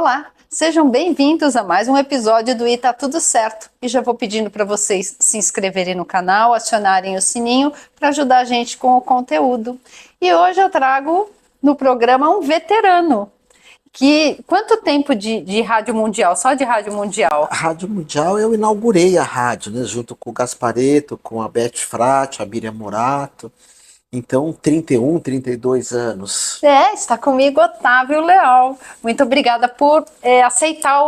Olá, sejam bem-vindos a mais um episódio do Tá Tudo Certo. E já vou pedindo para vocês se inscreverem no canal, acionarem o sininho para ajudar a gente com o conteúdo. E hoje eu trago no programa um veterano. Quanto tempo de Rádio Mundial? Só de Rádio Mundial? A Rádio Mundial eu inaugurei a rádio, né? Junto com o Gasparetto, com a Beth Frati, a Miriam Morato. Então, 31, 32 anos. Está comigo Otávio Leal. Muito obrigada por aceitar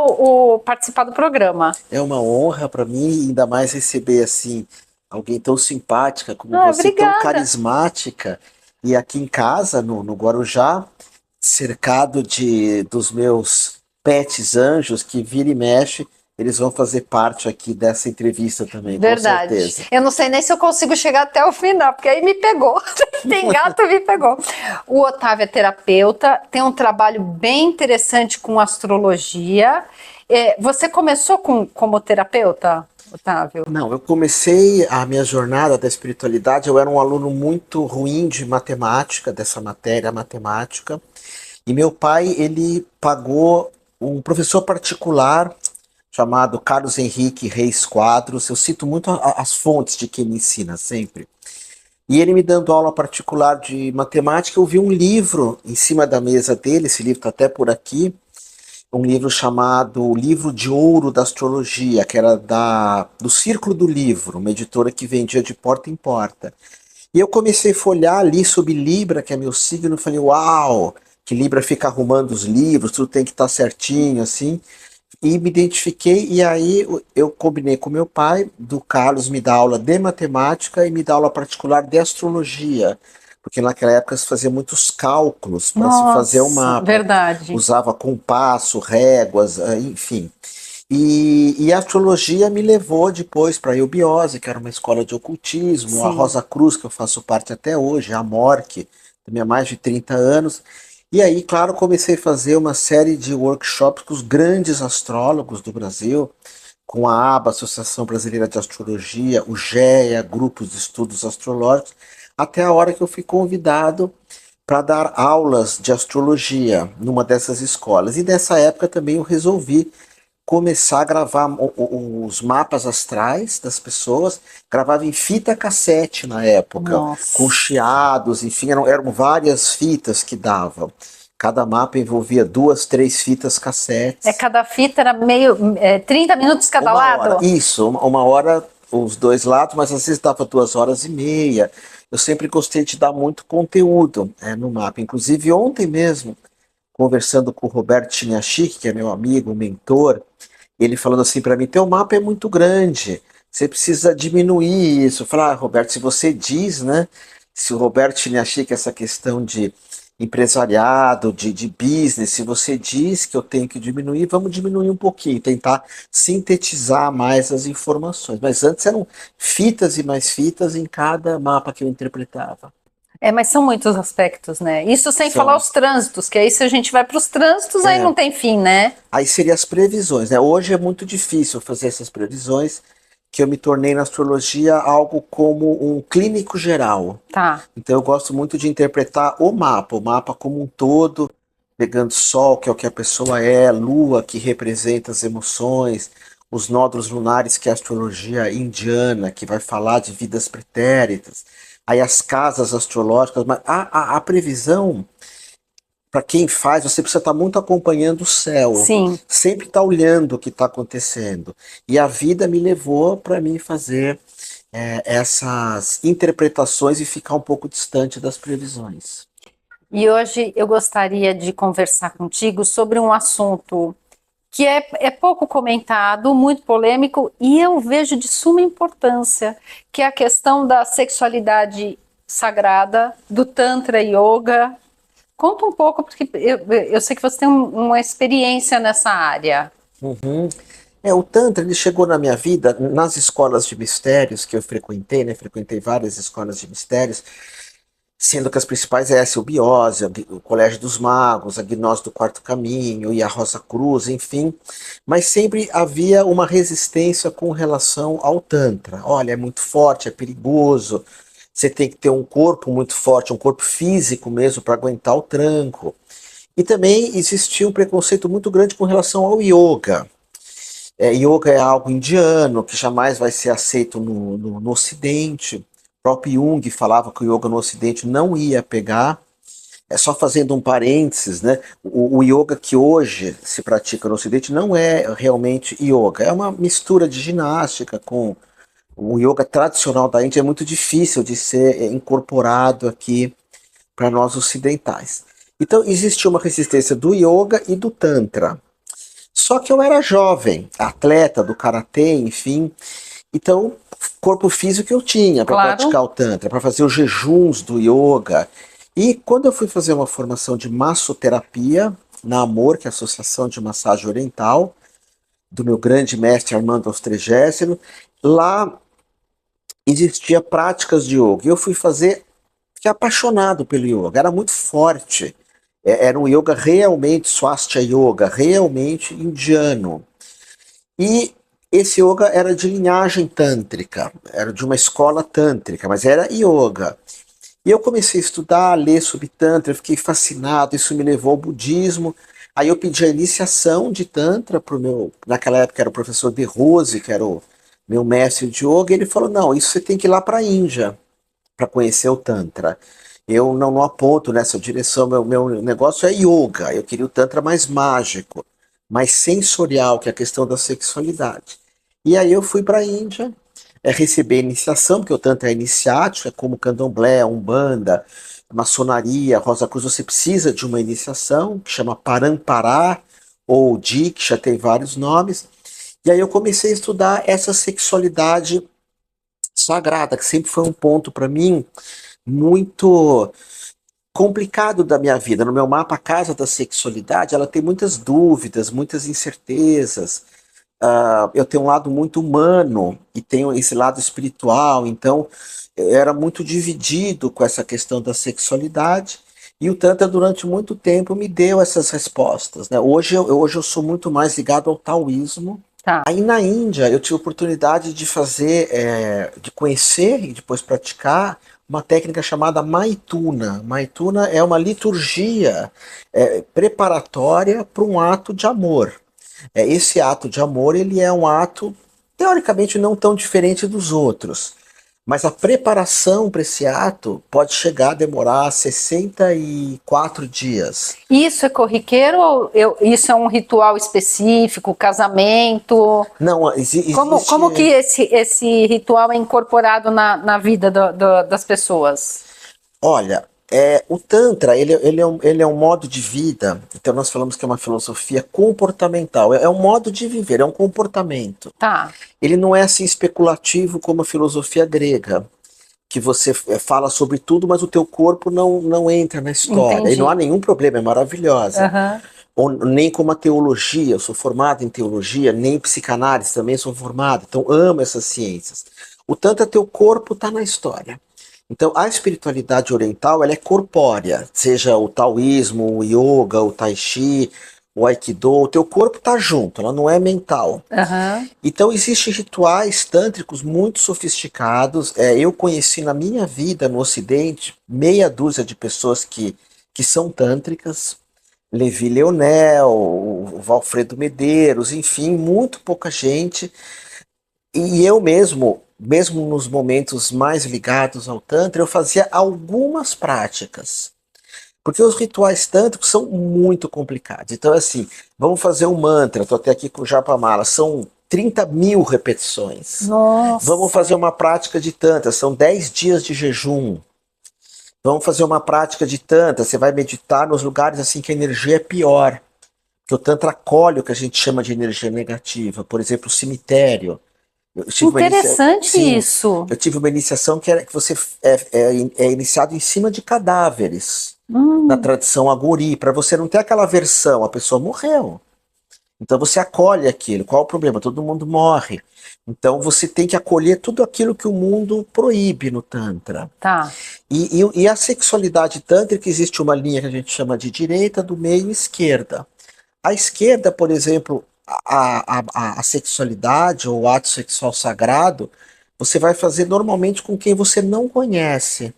participar do programa. É uma honra para mim, ainda mais receber assim alguém tão simpática como você, Obrigada. tão carismática. E aqui em casa, no Guarujá, cercado dos meus pets anjos que vira e mexe, eles vão fazer parte aqui dessa entrevista também, Verdade. com certeza. Eu não sei nem se eu consigo chegar até o final, porque aí me pegou. Tem gato, me pegou. O Otávio é terapeuta, tem um trabalho bem interessante com astrologia. Você começou como terapeuta, Otávio? Não, eu comecei a minha jornada da espiritualidade, eu era um aluno muito ruim de matemática, dessa matéria, matemática, e meu pai, ele pagou um professor particular chamado Carlos Henrique Reis Quadros. Eu cito muito as fontes de quem me ensina sempre. E ele me dando aula particular de matemática, eu vi um livro em cima da mesa dele, esse livro está até por aqui, um livro chamado Livro de Ouro da Astrologia, que era do Círculo do Livro, uma editora que vendia de porta em porta. E eu comecei a folhear ali sobre Libra, que é meu signo, e falei, uau, que Libra fica arrumando os livros, tudo tem que estar certinho, assim. E me identifiquei, e aí eu combinei com meu pai, do Carlos me dar aula de matemática e me dar aula particular de astrologia, porque naquela época se fazia muitos cálculos para se fazer o mapa. Verdade. Usava compasso, réguas, enfim. E a astrologia me levou depois para a Eubiose, que era uma escola de ocultismo, Sim. a Rosa Cruz, que eu faço parte até hoje, a MORC, também há mais de 30 anos. E aí, claro, comecei a fazer uma série de workshops com os grandes astrólogos do Brasil, com a ABA, Associação Brasileira de Astrologia, o GEA, Grupos de Estudos Astrológicos, até a hora que eu fui convidado para dar aulas de astrologia numa dessas escolas. E nessa época também eu resolvi começar a gravar os mapas astrais das pessoas, gravava em fita cassete na época, Nossa. com chiados, enfim, eram várias fitas que davam. Cada mapa envolvia 2, 3 fitas cassetes. Cada fita era 30 minutos cada lado? Hora. Isso, uma hora os dois lados, mas às vezes dava 2 horas e meia. Eu sempre gostei de dar muito conteúdo no mapa. Inclusive ontem mesmo, conversando com o Roberto Chiniachik, que é meu amigo, mentor, ele falando assim para mim, teu mapa é muito grande, você precisa diminuir isso. Eu falei, Roberto, se você diz, né, se o Roberto Chiniachik, essa questão de empresariado, de business, se você diz que eu tenho que diminuir, vamos diminuir um pouquinho, tentar sintetizar mais as informações. Mas antes eram fitas e mais fitas em cada mapa que eu interpretava. Mas são muitos aspectos, né? Isso sem falar os trânsitos, que aí se a gente vai para os trânsitos, aí não tem fim, né? Aí seriam as previsões, né? Hoje é muito difícil fazer essas previsões, que eu me tornei na astrologia algo como um clínico geral. Tá. Então eu gosto muito de interpretar o mapa como um todo, pegando Sol, que é o que a pessoa é, Lua, que representa as emoções, os nódulos lunares, que é a astrologia indiana, que vai falar de vidas pretéritas, aí as casas astrológicas, mas a previsão, para quem faz, você precisa estar muito acompanhando o céu. Sim. Sempre estar olhando o que está acontecendo. E a vida me levou para mim fazer essas interpretações e ficar um pouco distante das previsões. E hoje eu gostaria de conversar contigo sobre um assunto que é pouco comentado, muito polêmico, e eu vejo de suma importância, que é a questão da sexualidade sagrada, do Tantra Yoga. Conta um pouco, porque eu sei que você tem uma experiência nessa área. Uhum. O Tantra, ele chegou na minha vida nas escolas de mistérios que eu frequentei, né? Frequentei várias escolas de mistérios, sendo que as principais é essa, o Biose, o Colégio dos Magos, a Gnose do Quarto Caminho e a Rosa Cruz, enfim. Mas sempre havia uma resistência com relação ao Tantra. Olha, é muito forte, é perigoso, você tem que ter um corpo muito forte, um corpo físico mesmo, para aguentar o tranco. E também existia um preconceito muito grande com relação ao yoga. Yoga é algo indiano, que jamais vai ser aceito no Ocidente. O próprio Jung falava que o yoga no Ocidente não ia pegar. É só fazendo um parênteses, né? O yoga que hoje se pratica no Ocidente não é realmente yoga, é uma mistura de ginástica com o yoga tradicional da Índia, é muito difícil de ser incorporado aqui para nós ocidentais. Então existia uma resistência do yoga e do tantra. Só que eu era jovem, atleta do karatê, enfim, então corpo físico eu tinha para Claro. praticar o tantra, para fazer os jejuns do yoga. E quando eu fui fazer uma formação de massoterapia na Amor, que é a Associação de Massagem Oriental, do meu grande mestre Armando Austrégésilo, lá existia práticas de yoga. E eu fui fazer, fiquei apaixonado pelo yoga, era muito forte. Era um yoga realmente Swastika Yoga, realmente indiano. E esse yoga era de linhagem tântrica, era de uma escola tântrica, mas era yoga. E eu comecei a estudar, a ler sobre Tantra, eu fiquei fascinado, isso me levou ao budismo. Aí eu pedi a iniciação de Tantra para o meu, naquela época era o professor De Rose, que era o meu mestre de yoga, e ele falou, não, isso você tem que ir lá para a Índia para conhecer o Tantra. Eu não aponto nessa direção, meu negócio é yoga, eu queria o Tantra mais mágico, mais sensorial, que é a questão da sexualidade. E aí eu fui para a Índia, receber iniciação, porque o Tantra é iniciático, é como Candomblé, Umbanda, Maçonaria, Rosa Cruz, você precisa de uma iniciação, que chama Parampará, ou Diksha, tem vários nomes. E aí eu comecei a estudar essa sexualidade sagrada, que sempre foi um ponto para mim muito complicado da minha vida. No meu mapa, a casa da sexualidade, ela tem muitas dúvidas, muitas incertezas. Eu tenho um lado muito humano e tenho esse lado espiritual, então eu era muito dividido com essa questão da sexualidade. E o Tantra, durante muito tempo, me deu essas respostas, né? Hoje eu sou muito mais ligado ao taoísmo. Tá. Aí na Índia eu tive a oportunidade de fazer, de conhecer e depois praticar uma técnica chamada Maituna. Maituna é uma liturgia preparatória para um ato de amor. Esse ato de amor ele é um ato teoricamente não tão diferente dos outros, mas a preparação para esse ato pode chegar a demorar 64 dias. Isso é corriqueiro ou isso é um ritual específico, casamento? Não, existe. Como que esse ritual é incorporado na vida das pessoas? Olha, o Tantra, ele é um modo de vida, então nós falamos que é uma filosofia comportamental, é um modo de viver, é um comportamento. Tá. Ele não é assim especulativo como a filosofia grega, que você fala sobre tudo, mas o teu corpo não entra na história. Entendi. E não há nenhum problema, é maravilhosa. Uhum. Ou, nem como a teologia, eu sou formado em teologia, nem psicanálise também sou formado, então amo essas ciências. O Tantra, teu corpo está na história. Então, a espiritualidade oriental, ela é corpórea, seja o taoísmo, o yoga, o tai chi, o aikido, o teu corpo está junto, ela não é mental. Uhum. Então, existem rituais tântricos muito sofisticados. Eu conheci na minha vida, no Ocidente, meia dúzia de pessoas que são tântricas. Levi Leonel, o Valfredo Medeiros, enfim, muito pouca gente. E eu mesmo nos momentos mais ligados ao Tantra, eu fazia algumas práticas. Porque os rituais tântricos são muito complicados. Então, assim, vamos fazer um mantra. Estou até aqui com o Japamala. São 30.000 repetições. Nossa. Vamos fazer uma prática de Tantra. São 10 dias de jejum. Vamos fazer uma prática de Tantra. Você vai meditar nos lugares assim que a energia é pior. Porque o Tantra acolhe o que a gente chama de energia negativa. Por exemplo, o cemitério. Interessante isso. Eu tive uma iniciação que você é iniciado em cima de cadáveres. Na tradição Agori, para você não ter aquela versão, a pessoa morreu. Então você acolhe aquilo. Qual o problema? Todo mundo morre. Então você tem que acolher tudo aquilo que o mundo proíbe no Tantra. Tá. E a sexualidade tântrica, existe uma linha que a gente chama de direita, do meio e esquerda. A esquerda, por exemplo, a sexualidade ou o ato sexual sagrado, você vai fazer normalmente com quem você não conhece.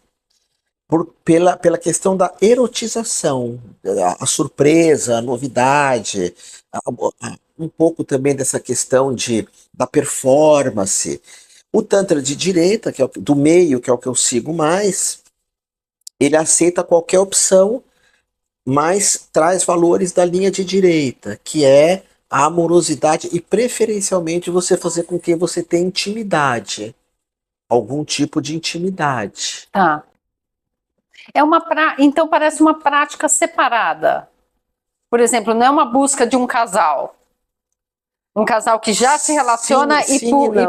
pela questão da erotização, a surpresa, a novidade, um pouco também dessa questão da performance. O Tantra de direita, que é do meio, que é o que eu sigo mais, ele aceita qualquer opção, mas traz valores da linha de direita, que é a amorosidade e preferencialmente você fazer com quem você tem intimidade, algum tipo de intimidade. Tá. Então parece uma prática separada. Por exemplo, não é uma busca de um casal. Um casal que já se relaciona e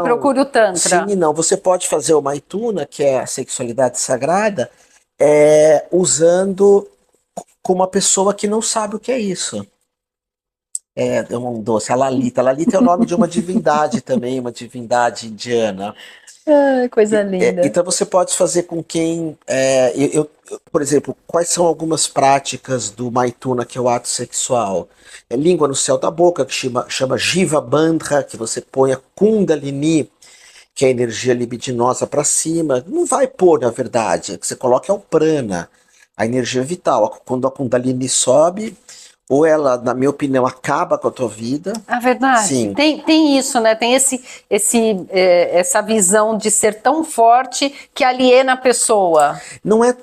procura o Tantra. Sim e não. Você pode fazer o Maituna, que é a sexualidade sagrada, usando com uma pessoa que não sabe o que é isso. É um doce, a Lalita. A Lalita é o nome de uma divindade também, uma divindade indiana. Ai, coisa linda. Então você pode fazer com quem. Por exemplo, quais são algumas práticas do Maituna, que é o ato sexual? É língua no céu da boca, que chama Jiva Bandha, que você põe a Kundalini, que é a energia libidinosa, para cima. Não vai pôr, na verdade. O que você coloca é o prana, a energia vital. Quando a Kundalini sobe, ou ela, na minha opinião, acaba com a tua vida. A verdade. Sim. Tem isso, né? Tem essa visão de ser tão forte que aliena a pessoa. Não é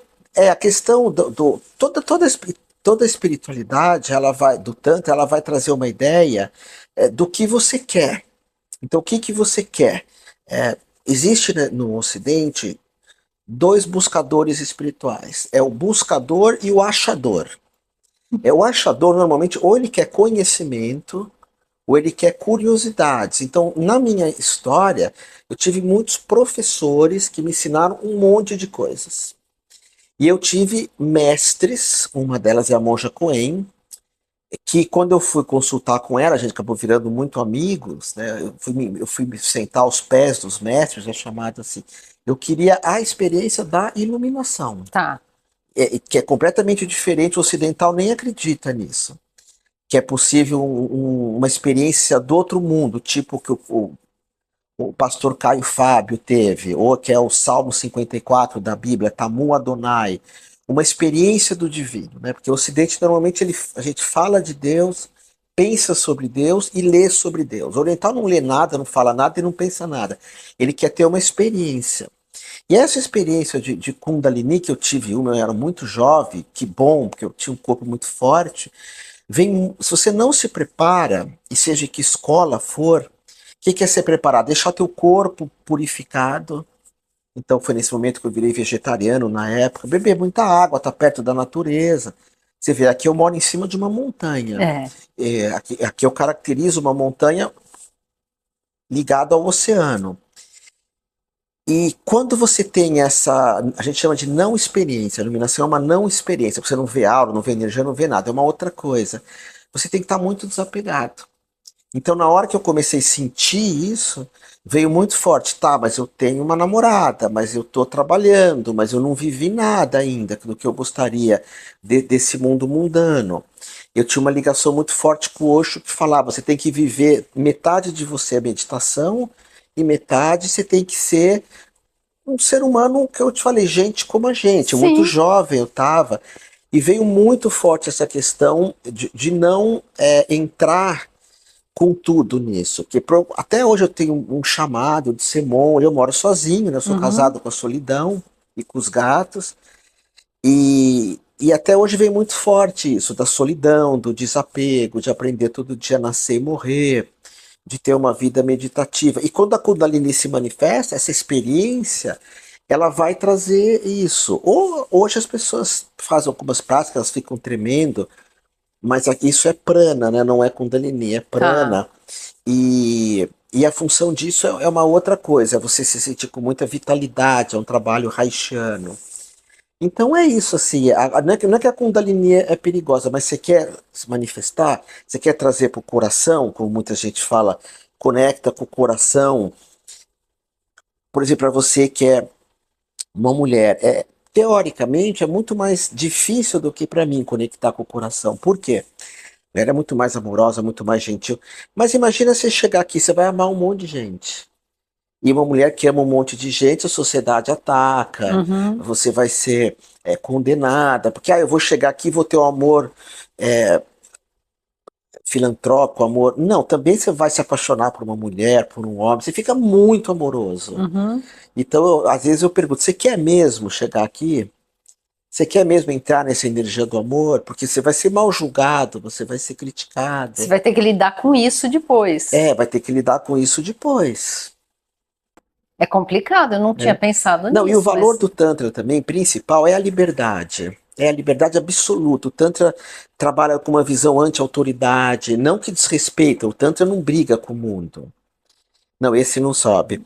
a questão toda a espiritualidade, do Tantra, ela vai trazer uma ideia do que você quer. Então, o que você quer? Existe, né, no Ocidente dois buscadores espirituais. É o buscador e o achador. O achador, normalmente, ou ele quer conhecimento, ou ele quer curiosidades. Então, na minha história, eu tive muitos professores que me ensinaram um monte de coisas. E eu tive mestres, uma delas é a Monja Coen, que quando eu fui consultar com ela, a gente acabou virando muito amigos, né? Eu fui me sentar aos pés dos mestres, é chamado assim. Eu queria a experiência da iluminação. Tá. Que é completamente diferente, o ocidental nem acredita nisso. Que é possível uma experiência do outro mundo, tipo que o pastor Caio Fábio teve, ou que é o Salmo 54 da Bíblia, Tamu Adonai, uma experiência do divino, né? Porque o Ocidente normalmente a gente fala de Deus, pensa sobre Deus e lê sobre Deus. O oriental não lê nada, não fala nada e não pensa nada. Ele quer ter uma experiência. E essa experiência de Kundalini que eu tive, eu era muito jovem, que bom, porque eu tinha um corpo muito forte. Se você não se prepara, e seja que escola for, o que é ser preparado? Deixar teu corpo purificado. Então foi nesse momento que eu virei vegetariano na época. Beber muita água, estar perto da natureza. Você vê, aqui eu moro em cima de uma montanha. Aqui eu caracterizo uma montanha ligada ao oceano. E quando você tem a gente chama de não experiência, a iluminação é uma não experiência, você não vê aura, não vê energia, não vê nada, é uma outra coisa. Você tem que estar muito desapegado. Então, na hora que eu comecei a sentir isso, veio muito forte. Tá, mas eu tenho uma namorada, mas eu tô trabalhando, mas eu não vivi nada ainda do que eu gostaria desse mundo mundano. Eu tinha uma ligação muito forte com o Osho que falava, você tem que viver, metade de você é meditação e metade você tem que ser um ser humano, que eu te falei, gente como a gente. Sim. Muito jovem eu tava, e veio muito forte essa questão de não entrar com tudo nisso. Até hoje eu tenho um chamado de ser monge, eu moro sozinho, né? Eu sou casado com a solidão e com os gatos, e até hoje vem muito forte isso, da solidão, do desapego, de aprender todo dia a nascer e morrer, de ter uma vida meditativa. E quando a Kundalini se manifesta, essa experiência, ela vai trazer isso. Hoje as pessoas fazem algumas práticas, elas ficam tremendo, mas isso é prana, né? Não é Kundalini, é prana. E a função disso é uma outra coisa, é você se sentir com muita vitalidade, é um trabalho haitiano. Então é isso, assim, não é que a Kundalini é perigosa, mas você quer se manifestar, você quer trazer para o coração, como muita gente fala, conecta com o coração. Por exemplo, para você que é uma mulher, teoricamente é muito mais difícil do que para mim conectar com o coração. Por quê? Ela é muito mais amorosa, muito mais gentil. Mas imagina você chegar aqui, você vai amar um monte de gente. E uma mulher que ama um monte de gente, a sociedade ataca, Uhum. você vai ser condenada, porque eu vou chegar aqui e vou ter um amor é, filantrópico, amor. Não, também você vai se apaixonar por uma mulher, por um homem, você fica muito amoroso. Uhum. Então, às vezes eu pergunto, você quer mesmo chegar aqui? Você quer mesmo entrar nessa energia do amor? Porque você vai ser mal julgado, você vai ser Você criticado. vai ter que lidar com isso depois. Vai ter que lidar com isso depois. É complicado, eu não tinha Né? pensado Não, e o nisso, valor mas do Tantra também, principal, é a liberdade. É a liberdade absoluta. O Tantra trabalha com uma visão anti-autoridade, não que desrespeita. O Tantra não briga com o mundo. Não, esse não sobe.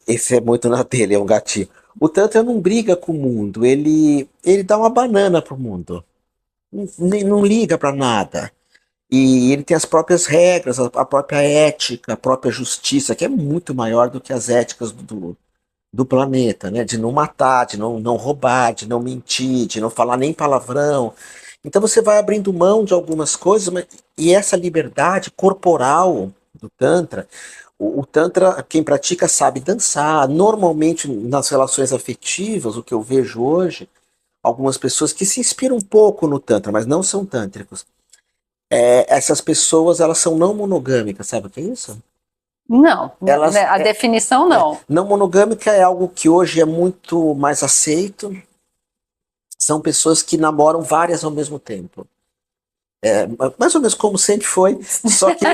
Esse é muito na dele, é um gatinho. O Tantra não briga com o mundo, ele dá uma banana pro mundo. Não liga para nada. E ele tem as próprias regras, a própria ética, a própria justiça, que é muito maior do que as éticas do planeta, né? De não matar, de não roubar, de não mentir, de não falar nem palavrão. Então você vai abrindo mão de algumas coisas, e essa liberdade corporal do Tantra, o Tantra, quem pratica sabe dançar. Normalmente nas relações afetivas, o que eu vejo hoje, algumas pessoas que se inspiram um pouco no Tantra, mas não são tântricos. Essas pessoas, elas são não monogâmicas, sabe o que é isso? não, Elas, né, a definição não. não monogâmica é algo que hoje é muito mais aceito. São pessoas que namoram várias ao mesmo tempo. Mais ou menos como sempre foi, só que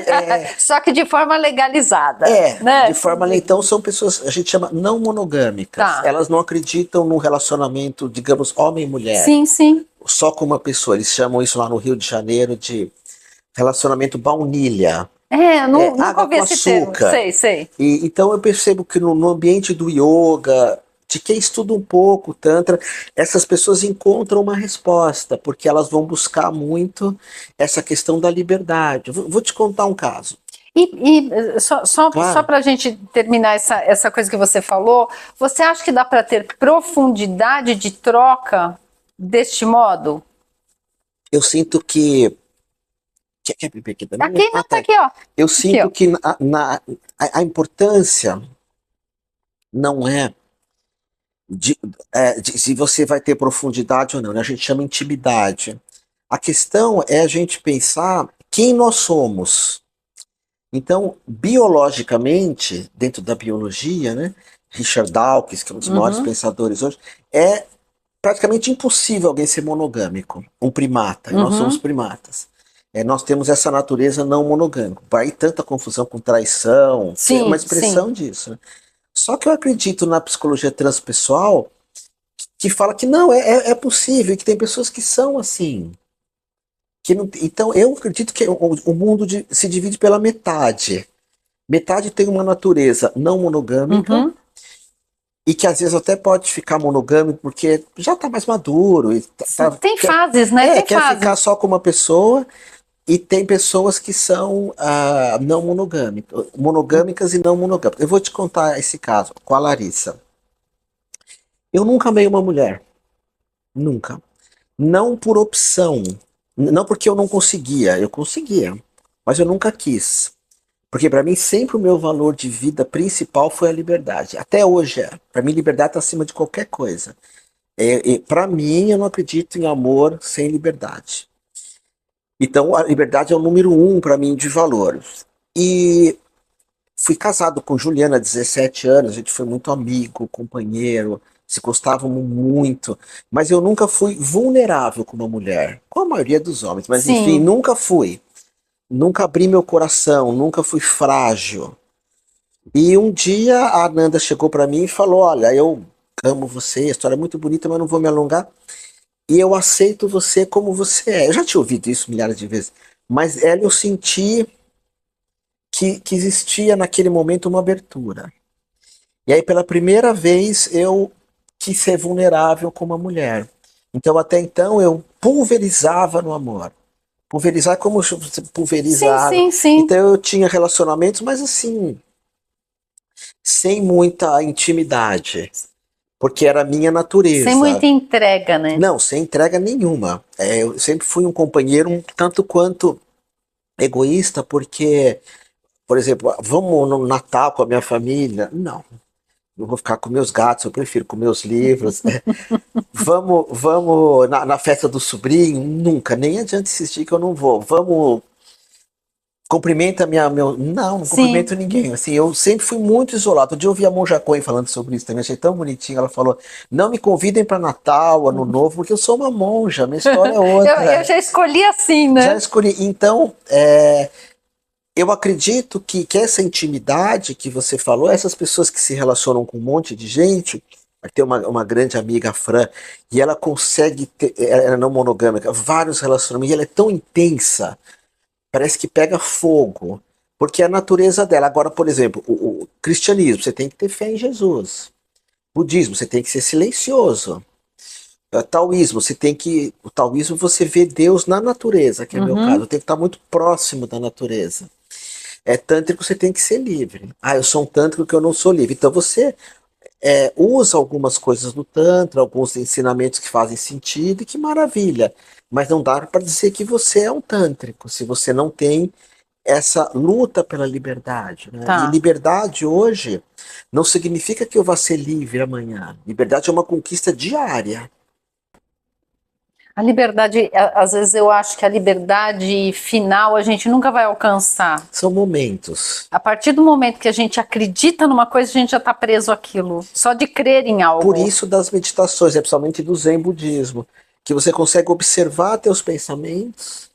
Só que de forma legalizada, né? de forma então são pessoas, a gente chama não monogâmicas. Tá. Elas não acreditam num relacionamento, digamos, homem e mulher, Sim, sim. só com uma pessoa. Eles chamam isso lá no Rio de Janeiro de relacionamento baunilha. Nunca Água ouvi com esse termo. açúcar. Sei, sei. E, então eu percebo que no ambiente do yoga, de quem estuda um pouco o Tantra, essas pessoas encontram uma resposta, porque elas vão buscar muito essa questão da liberdade. Vou te contar um caso. Só Claro, para a gente terminar essa coisa que você falou, você acha que dá para ter profundidade de troca deste modo? eu sinto que. Quer beber aqui também? Aqui, não, tá Tá. aqui, ó. Eu Aqui, ó. sinto que a importância não é de se você vai ter profundidade ou não, né? A gente chama intimidade. A questão é a gente pensar quem nós somos. Então, biologicamente, dentro da biologia, né, Richard Dawkins, que é um dos maiores Uhum, pensadores hoje, é praticamente impossível alguém ser monogâmico, um primata, e nós somos uhum. primatas. Nós temos essa natureza não monogâmica. Vai tanta confusão com traição, que é uma Sim, sim. expressão disso. Né? Só que eu acredito na psicologia transpessoal que fala que não, é possível, e que tem pessoas que são assim. Que não, então, eu acredito que o mundo se divide pela metade. Metade tem uma natureza não monogâmica Uhum. e que às vezes até pode ficar monogâmico porque já está mais maduro e Tem fases, né? Tem quer ficar fases. só com uma pessoa, e tem pessoas que são não monogâmicas e não monogâmicas. Eu vou te contar esse caso com a Larissa. Eu nunca amei uma mulher, nunca. Não por opção, não porque eu não conseguia, eu conseguia, mas eu nunca quis. Porque para mim sempre o meu valor de vida principal foi a liberdade. Até hoje é. Para mim liberdade está acima de qualquer coisa. Para mim eu não acredito em amor sem liberdade. Então a liberdade é o número um para mim de valores. E fui casado com Juliana há 17 anos, a gente foi muito amigo, companheiro, se gostávamos muito, mas eu nunca fui vulnerável com uma mulher, com a maioria dos homens, mas enfim, Sim. nunca fui. Nunca abri meu coração, nunca fui frágil. E um dia a Ananda chegou para mim e falou: Olha, eu amo você, a história é muito bonita, mas não vou me alongar. E eu aceito você como você é. Eu já tinha ouvido isso milhares de vezes, mas ela eu senti que existia naquele momento uma abertura. E aí, pela primeira vez, eu quis ser vulnerável com uma mulher. Então, até então, eu pulverizava no amor. Pulverizar é como você Sim, pulverizar. sim, sim. Então, eu tinha relacionamentos, mas assim, sem muita intimidade, porque era a minha Sem natureza. muita entrega, né? Não, sem entrega nenhuma. Eu sempre fui um companheiro um tanto quanto egoísta, porque por exemplo, vamos no Natal com a minha família? Não. Eu vou ficar com meus gatos, eu prefiro com meus livros. Vamos na festa do sobrinho? Nunca, nem adianta insistir que eu não vou. Vamos, cumprimenta meu. Não, não Sim. cumprimento ninguém. Assim, eu sempre fui muito isolado. Um dia eu ouvi a Monja Coen falando sobre isso também, achei tão bonitinho. Ela falou: não me convidem para Natal, Ano Novo, porque eu sou uma monja, minha história é Eu outra. já escolhi assim, Já né? escolhi. Então, eu acredito que essa intimidade que você falou, essas pessoas que se relacionam com um monte de gente, tem uma grande amiga, a Fran, e ela consegue ter, ela é não monogâmica, vários relacionamentos, e ela é tão intensa, parece que pega fogo, porque é a natureza dela. Agora, por exemplo, o cristianismo, você tem que ter fé em Jesus. Budismo, você tem que ser silencioso. Taoísmo, você tem que. O taoísmo você vê Deus na natureza, que é o meu caso. Uhum. Eu tenho que estar muito próximo da natureza. Tântrico você tem que ser livre. Ah, eu sou um tântrico que eu não sou livre. Então você usa algumas coisas do Tantra, alguns ensinamentos que fazem sentido, e que maravilha. Mas não dá para dizer que você é um tântrico, se você não tem essa luta pela liberdade, né? E Tá. liberdade hoje não significa que eu vá ser livre amanhã. Liberdade é uma conquista diária. A liberdade, às vezes eu acho que a liberdade final a gente nunca vai alcançar. São momentos. A partir do momento que a gente acredita numa coisa, a gente já está preso àquilo. Só de crer em Por algo. isso das meditações, principalmente do Zen budismo, que você consegue observar teus pensamentos,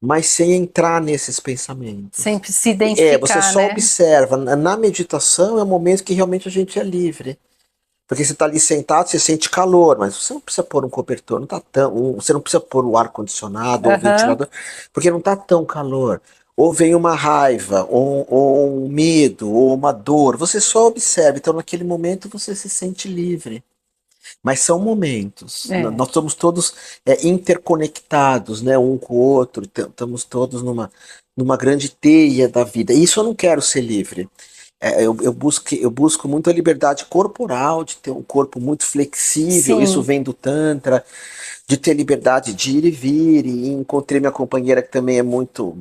mas sem entrar nesses pensamentos. Sempre se Você identificar, só né? observa. Na meditação é o momento que realmente a gente é livre. Porque você está ali sentado, você sente calor, mas você não precisa pôr um cobertor, não tá tão, você não precisa pôr o ar-condicionado ou o Aham. ventilador, porque não está tão calor. Ou vem uma raiva, ou um medo, ou uma dor, você só observa. Então, naquele momento, você se sente livre. Mas são momentos. É. Nós estamos todos interconectados, né, um com o outro. Estamos todos numa grande teia da vida. E isso eu não quero ser livre. Eu busco muito a liberdade corporal, de ter um corpo muito flexível. Isso Sim. vem do Tantra, de ter liberdade de ir e vir. E encontrei minha companheira que também é muito.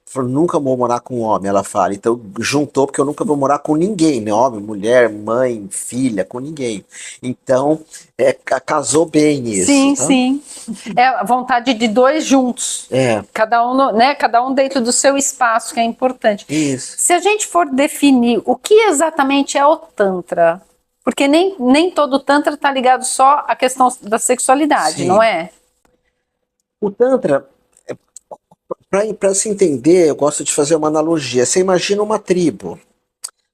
Falou, nunca vou morar com um homem, ela fala. Então juntou, porque eu nunca vou morar com ninguém, né? Homem, mulher, mãe, filha, com ninguém. Então, casou bem isso, Sim, tá? sim. É a vontade de dois juntos. É, Cada um, né? Cada um dentro do seu espaço, que é importante. isso. Se a gente for definir o que exatamente é o Tantra, porque nem todo Tantra está ligado só à questão da sexualidade, não Sim. é? O Tantra, para se entender, eu gosto de fazer uma analogia. Você imagina uma tribo.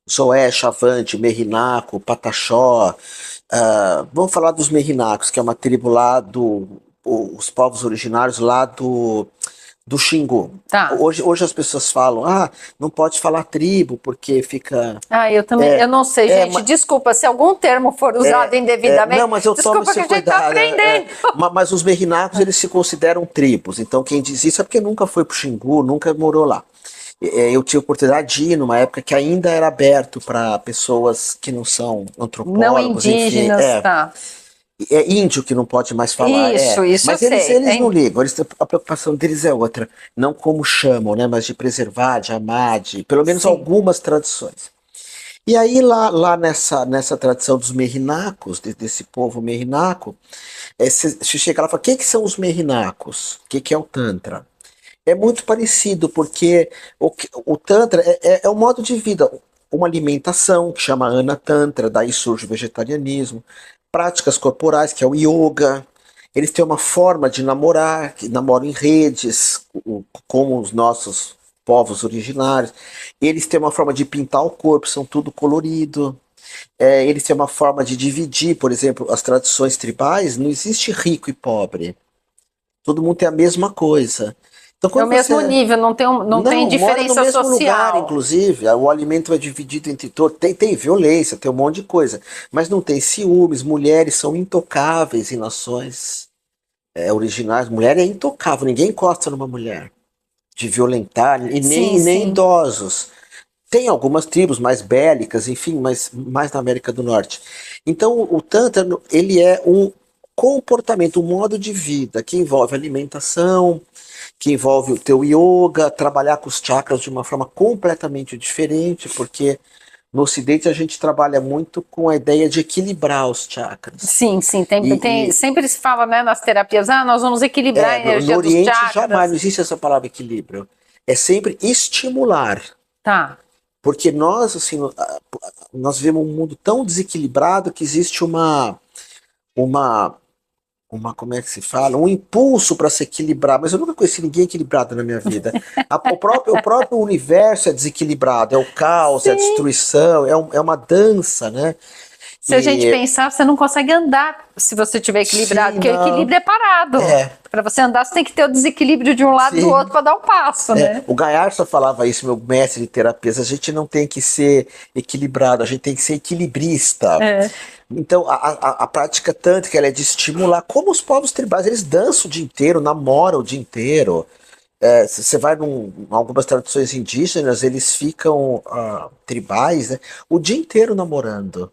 Zoé, Chavante, Merrinaco, Pataxó. Vamos falar dos Merrinacos, que é uma tribo lá os povos originários lá do Xingu. Tá. Hoje as pessoas falam, não pode falar tribo, porque fica. Ah, eu também, É, eu não sei, é, gente, desculpa se algum termo for usado não, indevidamente, mas eu tomo desculpa que esse a gente está cuidado. aprendendo. Mas os Merrinacos, eles se consideram tribos. Então quem diz isso é porque nunca foi pro Xingu, nunca morou lá. Eu tive a oportunidade de ir numa época que ainda era aberto para pessoas que não são Não antropólogos, enfim. indígenas, tá. É índio que não pode mais falar, Isso eu Mas eles, sei. eles não ligam, a preocupação deles é outra. Não como chamam, né? Mas de preservar, de amar, de pelo menos Sim. algumas tradições. E aí, lá nessa tradição dos merrinacos, desse povo merrinaco, você chega lá e fala: o que são os merrinacos? O que é o Tantra? É muito parecido, porque o Tantra é um modo de vida, uma alimentação que chama Anatantra, daí surge o vegetarianismo, práticas corporais, que é o yoga. Eles têm uma forma de namorar, que namoram em redes, como os nossos povos originários. Eles têm uma forma de pintar o corpo, são tudo colorido. Eles têm uma forma de dividir, por exemplo, as tradições tribais, não existe rico e pobre. Todo mundo tem a mesma coisa. Então, É o quando mesmo você nível, não tem mora no diferença mesmo lugar, social. inclusive, o alimento é dividido entre todos, tem violência, tem um monte de coisa, mas não tem ciúmes, mulheres são intocáveis em nações originais, mulher é intocável, ninguém encosta numa mulher, de violentar, e Sim, nem sim. idosos. Tem algumas tribos mais bélicas, enfim, mas mais na América do Norte. Então o Tantra, ele é comportamento, um modo de vida que envolve alimentação, que envolve o teu yoga, trabalhar com os chakras de uma forma completamente diferente, porque no Ocidente a gente trabalha muito com a ideia de equilibrar os chakras. Sim, sempre se fala, né, nas terapias, nós vamos equilibrar a energia no dos Oriente chakras. jamais, não existe essa palavra equilíbrio. É sempre estimular. Tá. Porque nós, assim, nós vivemos um mundo tão desequilibrado que existe como é que se fala? Um impulso para se equilibrar, mas eu nunca conheci ninguém equilibrado na minha vida. O próprio universo é desequilibrado, é o caos, é a destruição, é uma dança, né? Se a gente pensar, você não consegue andar se você estiver equilibrado, porque o equilíbrio é parado. Para você andar, você tem que ter o desequilíbrio de um lado e do outro para dar um passo, né? O Gaiarsa falava isso, meu mestre de terapia, a gente não tem que ser equilibrado, a gente tem que ser equilibrista. Então, a prática tântrica, ela é de estimular, como os povos tribais, eles dançam o dia inteiro, namoram o dia inteiro. Você vai em algumas tradições indígenas, eles ficam tribais, né, o dia inteiro namorando.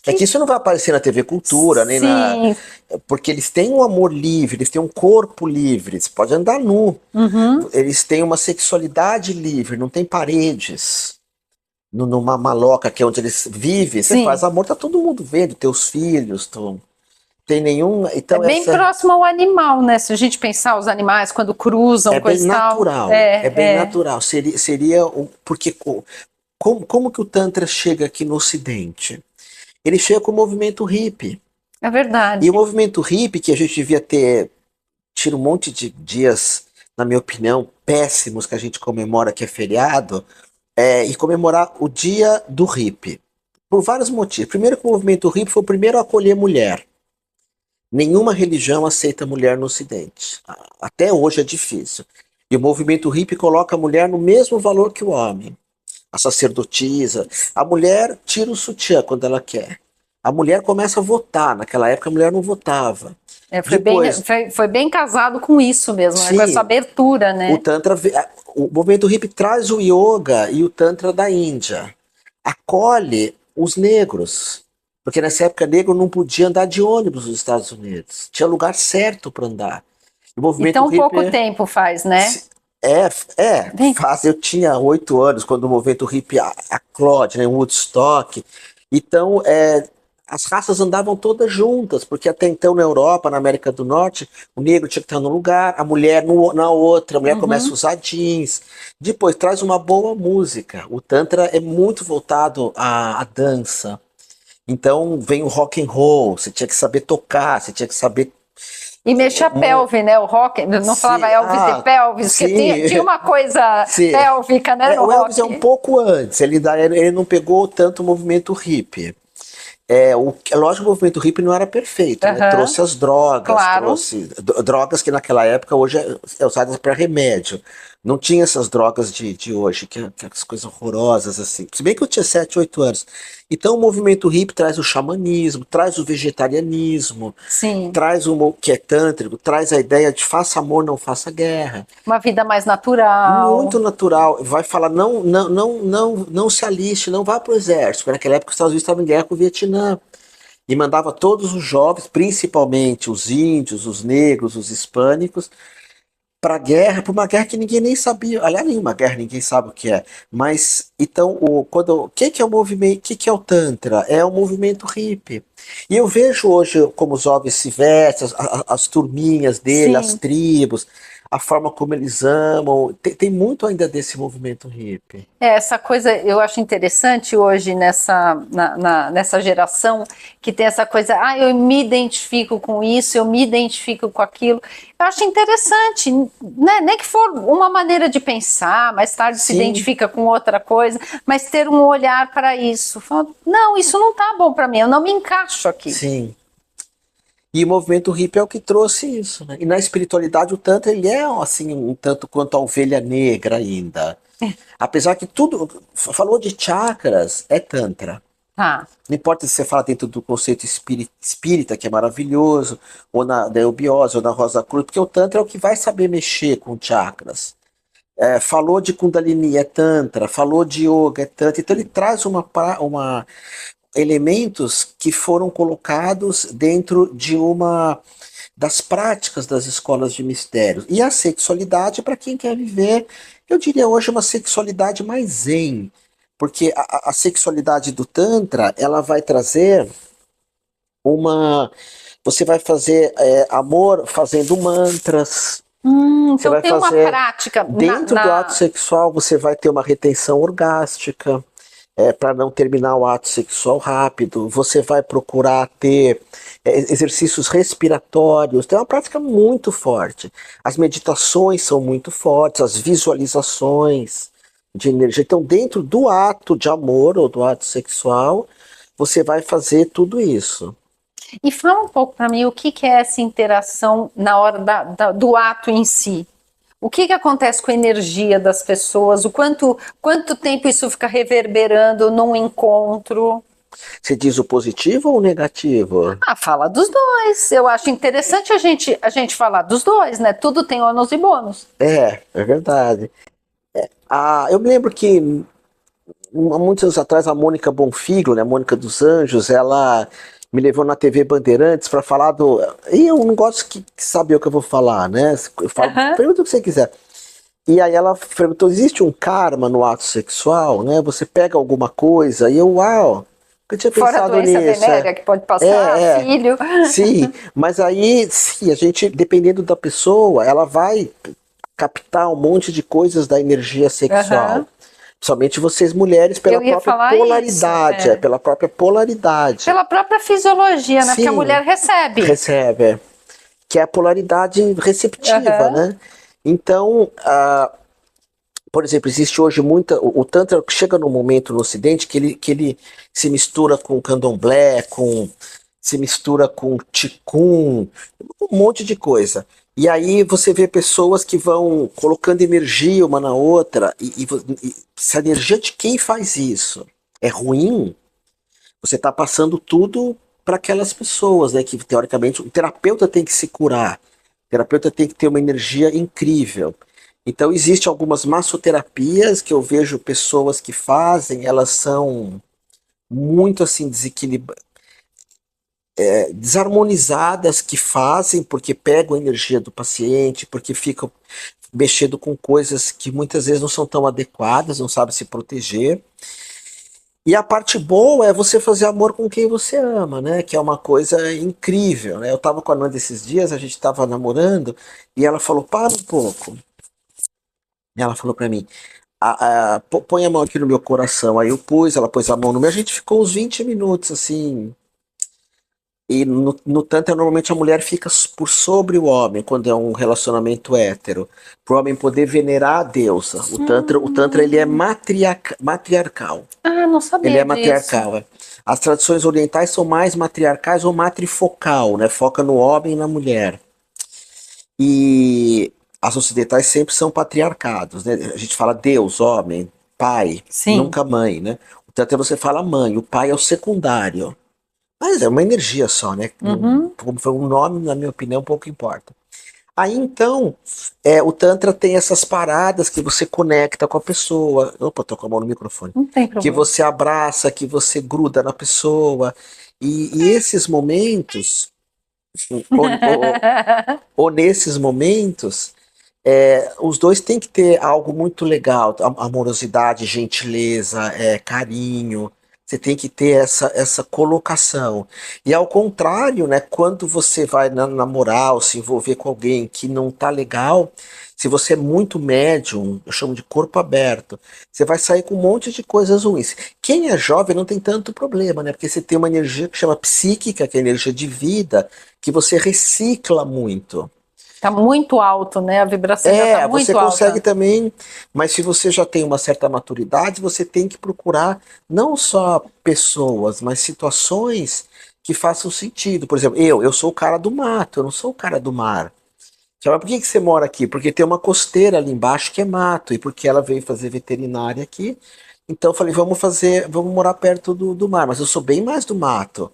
É que isso não vai aparecer na TV Cultura, nem porque eles têm um amor livre, eles têm um corpo livre, você pode andar nu. Eles têm uma sexualidade livre, não tem paredes. Numa maloca que é onde eles vivem, você faz amor, tá todo mundo vendo, teus filhos, tem nenhum... Então é bem próximo ao animal, né? Se a gente pensar os animais quando cruzam, coisa e tal. É bem natural. Seria porque como que o Tantra chega aqui no Ocidente? Ele chega com o movimento hippie. É verdade. E o movimento hippie, que a gente devia tira um monte de dias, na minha opinião, péssimos que a gente comemora, que é feriado, e comemorar o dia do hippie. Por vários motivos. Primeiro que o movimento hippie foi o primeiro a acolher mulher. Nenhuma religião aceita mulher no Ocidente. Até hoje é difícil. E o movimento hippie coloca a mulher no mesmo valor que o homem. A sacerdotisa. A mulher tira o sutiã quando ela quer. A mulher começa a votar. Naquela época a mulher não votava. Foi bem casado com isso mesmo, né? Com essa abertura, né? O movimento hippie traz o yoga e o tantra da Índia. Acolhe os negros. Porque nessa época negro não podia andar de ônibus nos Estados Unidos. Tinha lugar certo para andar. E tão pouco tempo faz, né? Eu tinha 8 anos quando o movimento hippie aclode, né, Woodstock. Então, as raças andavam todas juntas, porque até então na Europa, na América do Norte, o negro tinha que estar num lugar, a mulher na outra, a mulher começa a usar jeans. Depois, traz uma boa música. O Tantra é muito voltado à dança. Então, vem o rock and roll, você tinha que saber tocar, você tinha que saber... E mexer a pelve, né? O rock, não falava Elvis de pelvis, porque tinha uma coisa pélvica, né? O Elvis é um pouco antes, ele não pegou tanto o movimento hippie. Lógico que o movimento hippie não era perfeito, né? Trouxe as drogas, trouxe drogas que naquela época hoje é usadas para remédio. Não tinha essas drogas de hoje, que as coisas horrorosas assim. Se bem que eu tinha 7, 8 anos. Então o movimento hippie traz o xamanismo, traz o vegetarianismo, traz que é tântrico, traz a ideia de faça amor, não faça guerra. Uma vida mais natural. Muito natural. Vai falar, não se aliste, não vá para o exército. Porque naquela época os Estados Unidos estavam em guerra com o Vietnã. E mandava todos os jovens, principalmente os índios, os negros, os hispânicos, para uma guerra que ninguém nem sabia. Aliás, nenhuma guerra ninguém sabe o que é. Mas, então, o que é o movimento, o que é o Tantra? É o movimento hippie. E eu vejo hoje como os jovens se vestem, as turminhas dele, as tribos, a forma como eles amam. Tem muito ainda desse movimento hippie. Essa coisa eu acho interessante hoje nessa geração, que tem essa coisa, eu me identifico com isso, eu me identifico com aquilo. Eu acho interessante, né? Nem que for uma maneira de pensar, mais tarde se identifica com outra coisa, mas ter um olhar para isso. Fala, não, isso não tá bom para mim, eu não me encaixo aqui. Sim. E o movimento hippie é o que trouxe isso, né? E na espiritualidade o Tantra, ele é assim, um tanto quanto a ovelha negra ainda. Apesar que tudo, falou de chakras, é Tantra. Não importa se você fala dentro do conceito espírita, que é maravilhoso, ou da eubiose, ou da Rosa Cruz, porque o Tantra é o que vai saber mexer com chakras. Falou de Kundalini, é Tantra. Falou de Yoga, é Tantra. Então ele traz elementos que foram colocados dentro de uma das práticas das escolas de mistérios. E a sexualidade, para quem quer viver, eu diria hoje uma sexualidade mais zen, porque a sexualidade do Tantra, ela vai trazer uma. Você vai fazer amor fazendo mantras. Você Então vai tem uma fazer. prática Dentro do ato sexual, você vai ter uma retenção orgástica. Para não terminar o ato sexual rápido, você vai procurar ter exercícios respiratórios, tem uma prática muito forte. As meditações são muito fortes, as visualizações de energia. Então, dentro do ato de amor ou do ato sexual, você vai fazer tudo isso. E fala um pouco para mim o que é essa interação na hora do ato em si. O que acontece com a energia das pessoas? Quanto tempo isso fica reverberando num encontro? Você diz o positivo ou o negativo? Fala dos dois. Eu acho interessante a gente falar dos dois, né? Tudo tem ônus e bônus. É verdade. Eu me lembro que há muitos anos atrás a Mônica Bonfiglio, né, a Mônica dos Anjos, ela me levou na TV Bandeirantes para falar do. E eu não gosto de saber o que eu vou falar, né? Eu falo, pergunta o que você quiser. E aí ela perguntou: existe um karma no ato sexual, né? Você pega alguma coisa e uau, eu tinha Fora a pensado doença nisso. venérea que pode passar, filho. Sim, mas aí, sim, a gente, dependendo da pessoa, ela vai captar um monte de coisas da energia sexual. Principalmente vocês mulheres, pela própria polaridade. Isso, pela própria polaridade. Pela própria fisiologia, né? Sim, porque a mulher recebe. Recebe, que é a polaridade receptiva, né? Então, por exemplo, existe hoje muita. O Tantra chega num momento no Ocidente que ele se mistura com candomblé, se mistura com Qigong, um monte de coisa. E aí você vê pessoas que vão colocando energia uma na outra, e se a energia de quem faz isso é ruim, você está passando tudo para aquelas pessoas, né? Que teoricamente o terapeuta tem que se curar, o terapeuta tem que ter uma energia incrível. Então existem algumas massoterapias que eu vejo pessoas que fazem, elas são muito assim desarmonizadas, que fazem porque pegam a energia do paciente, porque ficam mexendo com coisas que muitas vezes não são tão adequadas, não sabem se proteger. E a parte boa é você fazer amor com quem você ama, né? Que é uma coisa incrível, né? Eu tava com a Nanda esses dias, a gente tava namorando, e ela falou: para um pouco. E ela falou pra mim: põe a mão aqui no meu coração. Aí eu pus, ela pôs a mão no meu, a gente ficou uns 20 minutos assim. E no Tantra, normalmente a mulher fica por sobre o homem, quando é um relacionamento hétero, para o homem poder venerar a deusa. O Tantra ele é matriarcal. Não sabia Ele é disso. matriarcal. As tradições orientais são mais matriarcais ou matrifocal, né? Foca no homem e na mulher. E as ocidentais sempre são patriarcados, né? A gente fala Deus, homem, pai, Sim. nunca mãe, né? O Tantra você fala mãe, o pai é o secundário. Mas é uma energia só, né? Como foi um nome, na minha opinião, pouco importa. Aí então, o Tantra tem essas paradas que você conecta com a pessoa. Opa, tô com a mão no microfone. Não tem problema. Que você abraça, que você gruda na pessoa. E esses momentos, ou nesses momentos, os dois têm que ter algo muito legal: amorosidade, gentileza, carinho. Você tem que ter essa colocação. E ao contrário, né, quando você vai namorar ou se envolver com alguém que não tá legal, se você é muito médium, eu chamo de corpo aberto, você vai sair com um monte de coisas ruins. Quem é jovem não tem tanto problema, né? Porque você tem uma energia que chama psíquica, que é energia de vida, que você recicla muito. Tá muito alto, né? A vibração já tá muito você alta. consegue também, mas se você já tem uma certa maturidade, você tem que procurar não só pessoas, mas situações que façam sentido. Por exemplo, eu sou o cara do mato, eu não sou o cara do mar. Mas por que você mora aqui? Porque tem uma costeira ali embaixo que é mato, e porque ela veio fazer veterinária aqui. Então eu falei: vamos morar perto do mar, mas eu sou bem mais do mato.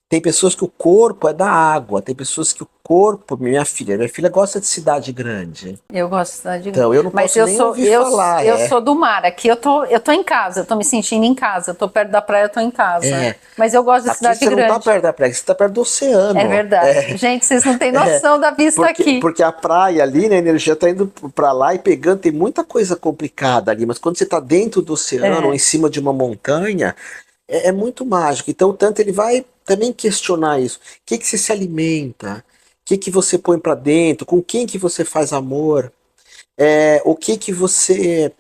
Tem pessoas que o corpo é da água, tem pessoas que o corpo, minha filha gosta de cidade grande. Eu gosto de cidade grande. Então, eu não Mas posso nem ouvir falar, eu sou do mar. Aqui eu tô em casa, eu tô me sentindo em casa. Eu tô perto da praia, eu tô em casa. é. Mas eu gosto de Aqui cidade você não tá grande. perto da praia, você tá perto do É oceano. verdade. Gente, vocês não têm noção da vista aqui. Porque a praia ali, né, a energia tá indo pra lá e pegando, tem muita coisa complicada ali, mas quando você tá dentro do oceano ou em É. cima de uma montanha, é muito mágico. Então, tanto ele vai também questionar isso. O que que você se alimenta? O que que você põe pra dentro? Com quem que você faz amor? O que que você,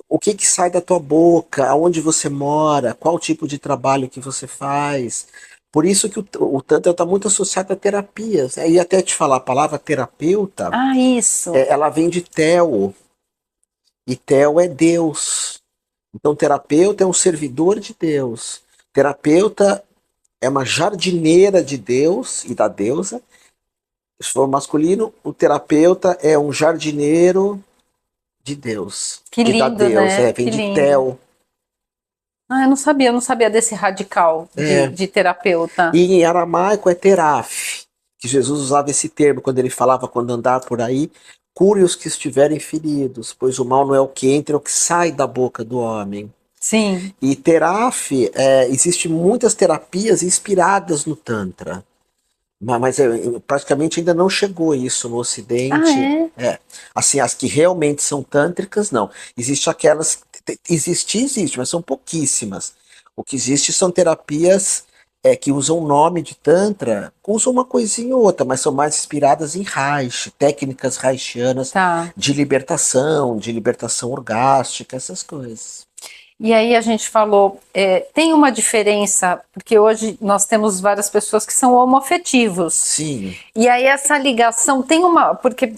o que que sai da tua boca? Aonde você mora? Qual tipo de trabalho que você faz? Por isso que o Tantra está muito associado a terapias. E até te falar, a palavra terapeuta, Ah, isso. ela vem de Theo, e Theo é Deus. Então, terapeuta é um servidor de Deus. Terapeuta é uma jardineira de Deus e da deusa. Se for masculino, o terapeuta é um jardineiro de Deus Que e da lindo, deusa. né? Vem Que de lindo. Theo. Ah, eu não sabia desse radical É. de terapeuta. E em aramaico é teraf, que Jesus usava esse termo quando ele falava, quando andar por aí, cure os que estiverem feridos, pois o mal não é o que entra, é o que sai da boca do homem. Sim. E teraf, existe muitas terapias inspiradas no Tantra, mas praticamente ainda não chegou isso no Ah, Ocidente. é? Assim, as que realmente são tântricas, não. Existe aquelas, existe, mas são pouquíssimas. O que existe são terapias que usam o nome de Tantra, usam uma coisinha ou outra, mas são mais inspiradas em Reich, técnicas reichianas Tá. de libertação orgástica, essas coisas. E aí a gente falou, tem uma diferença, porque hoje nós temos várias pessoas que são homoafetivos. Sim, E aí essa ligação tem uma, porque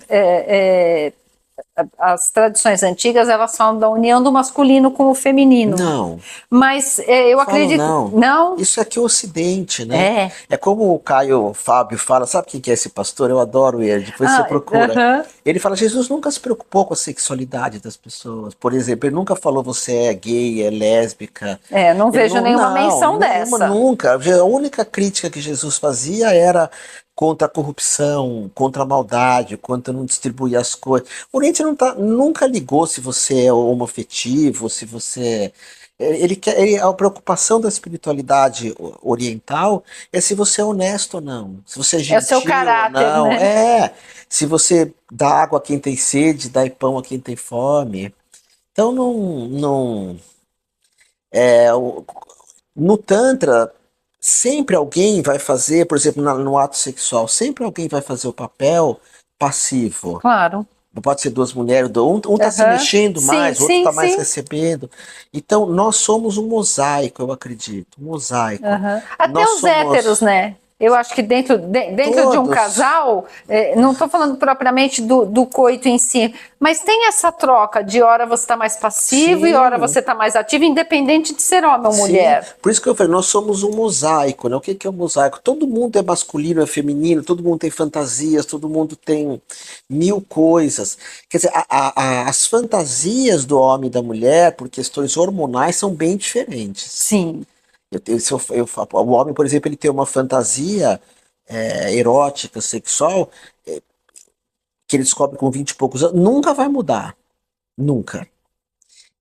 as tradições antigas elas falam da união do masculino com o feminino. não. Mas eu Falo acredito, não. não? Isso aqui é o Ocidente, né? É. É como o Caio Fábio fala, sabe quem que é esse pastor? Eu adoro ele, depois você Ah, procura. aham. Ele fala, Jesus nunca se preocupou com a sexualidade das pessoas. Por exemplo, ele nunca falou você é gay, é lésbica. Não Ele vejo nenhuma menção nenhuma, dessa. nunca. A única crítica que Jesus fazia era contra a corrupção, contra a maldade, contra não distribuir as coisas. O Oriente nunca ligou se você é homoafetivo, se você ele quer, a preocupação da espiritualidade oriental é se você é honesto ou não, se você é É o seu gentil ou caráter, não, né? se você dá água a quem tem sede, dá pão a quem tem fome. Então no Tantra sempre alguém vai fazer, por exemplo, no ato sexual, sempre alguém vai fazer o papel passivo. Claro. Não pode ser duas mulheres, um tá se Aham. mexendo Sim, mais, o outro sim, tá mais sim. recebendo. Então, nós somos um mosaico, eu acredito. Um mosaico. Aham. Até Nós os héteros, somos né? Eu acho que dentro de um todos. casal, não estou falando propriamente do coito em si, mas tem essa troca de hora você está mais passivo e hora Sim, você está mais ativo, independente de ser homem ou sim. mulher. Por isso que eu falei, nós somos um mosaico, né? O que que é um mosaico? Todo mundo é masculino, é feminino, todo mundo tem fantasias, todo mundo tem mil coisas. Quer dizer, as fantasias do homem e da mulher, por questões hormonais, são bem diferentes. Sim. O homem, por exemplo, ele tem uma fantasia erótica, sexual, que ele descobre com 20 e poucos anos, nunca vai mudar. Nunca.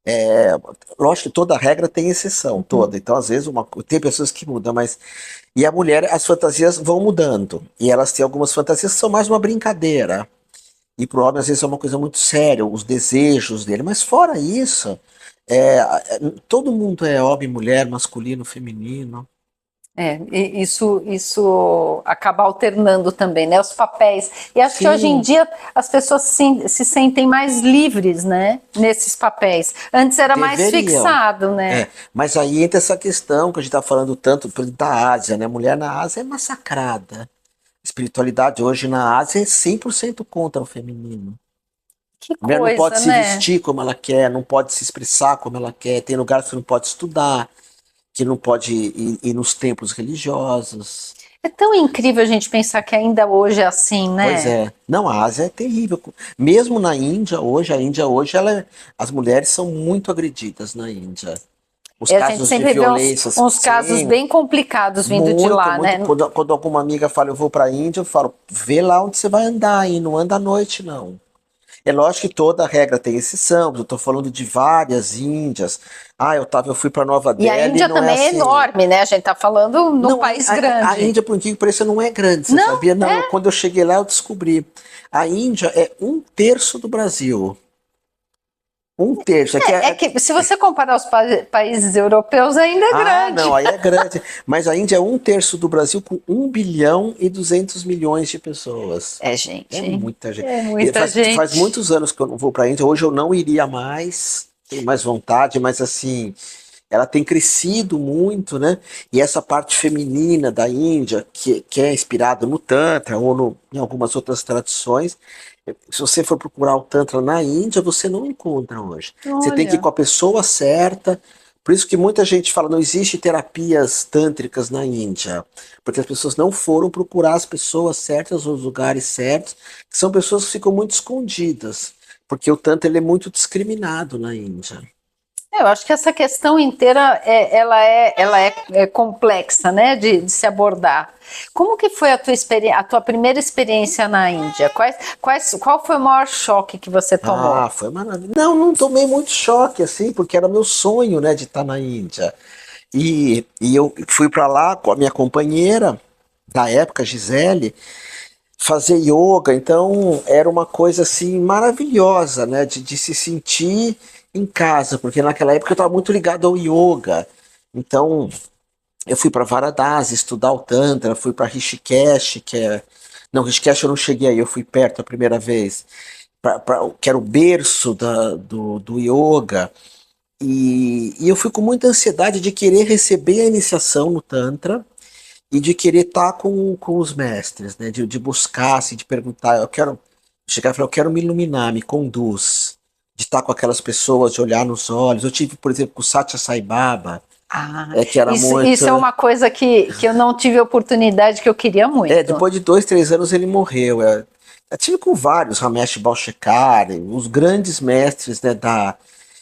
É, lógico que toda regra tem exceção, Uhum. toda. Então, às vezes, tem pessoas que mudam, mas. E a mulher, as fantasias vão mudando. E elas têm algumas fantasias que são mais uma brincadeira. E pro homem, às vezes, é uma coisa muito séria, os desejos dele. Mas fora isso, todo mundo é homem, mulher, masculino, feminino. Isso acaba alternando também, né? Os papéis. E acho que hoje em Sim, dia as pessoas se sentem mais livres, né? Nesses papéis. Antes era mais deveriam. fixado, né? Mas aí entra essa questão que a gente está falando tanto da Ásia, né? A mulher na Ásia é massacrada. Espiritualidade hoje na Ásia é 100% contra o feminino. Que A mulher não pode coisa, se né? vestir como ela quer, não pode se expressar como ela quer, tem lugares que não pode estudar, que não pode ir nos templos religiosos. É tão incrível a gente pensar que ainda hoje é assim, Pois né? é. Não, a Ásia é terrível. Mesmo na Índia hoje, as mulheres são muito agredidas na Índia. Os E a gente casos de sempre vê violência, uns casos sim, bem complicados vindo de muito, lá, muito. né? Quando alguma amiga fala, eu vou pra Índia, eu falo, vê lá onde você vai andar, e não anda à noite, não. É lógico que toda regra tem exceção, eu tô falando de várias Índias. Eu fui para Nova E a Delhi, Índia não é também é assim. enorme, né? A gente tá falando num Não, país a grande. Índia, por incrível que pareça, não é grande, você Não, sabia? Não, é. quando eu cheguei lá, eu descobri. A Índia é um terço do Brasil. Um terço. Aqui É que se você comparar os países europeus, ainda é Ah, grande. não, aí é grande. Mas a Índia é um terço do Brasil com 1,2 bilhão de pessoas. É, É gente. muita gente. É E muita faz gente. muitos anos que eu não vou para a Índia. Hoje eu não iria mais. Tenho mais vontade, mas assim, ela tem crescido muito, né? E essa parte feminina da Índia, que é inspirada no Tantra ou em algumas outras tradições, se você for procurar o Tantra na Índia, você não encontra hoje. Você tem que ir Olha. com a pessoa certa. Por isso que muita gente fala, não existe terapias tântricas na Índia, porque as pessoas não foram procurar as pessoas certas, os lugares certos, que são pessoas que ficam muito escondidas, porque o Tantra ele é muito discriminado na Índia. Eu acho que essa questão inteira é complexa, né, de se abordar. Como que foi a tua primeira experiência na Índia? Qual foi o maior choque que você tomou? Ah, foi maravilhoso. Não, não tomei muito choque, assim, porque era meu sonho, né, de estar na Índia. E eu fui para lá com a minha companheira, da época, Gisele, fazer yoga, então era uma coisa, assim, maravilhosa, né, de se sentir em casa, porque naquela época eu estava muito ligado ao yoga. Então, eu fui para Varadasi estudar o Tantra, fui para Rishikesh, que é... Não, Rishikesh eu não cheguei aí, eu fui perto a primeira vez que era o berço do yoga, e eu fui com muita ansiedade de querer receber a iniciação no Tantra e de querer estar com os mestres, né? De buscar, assim, de perguntar, eu quero chegar e falar, eu quero me iluminar, me conduz, de estar com aquelas pessoas, de olhar nos olhos. Eu tive, por exemplo, com o Satya Sai Baba, Ah, que era muito. isso é uma coisa que eu não tive oportunidade, que eu queria muito. Depois de 2, 3 anos ele morreu. Eu tive com vários, Ramesh Balshekar, os grandes mestres, né,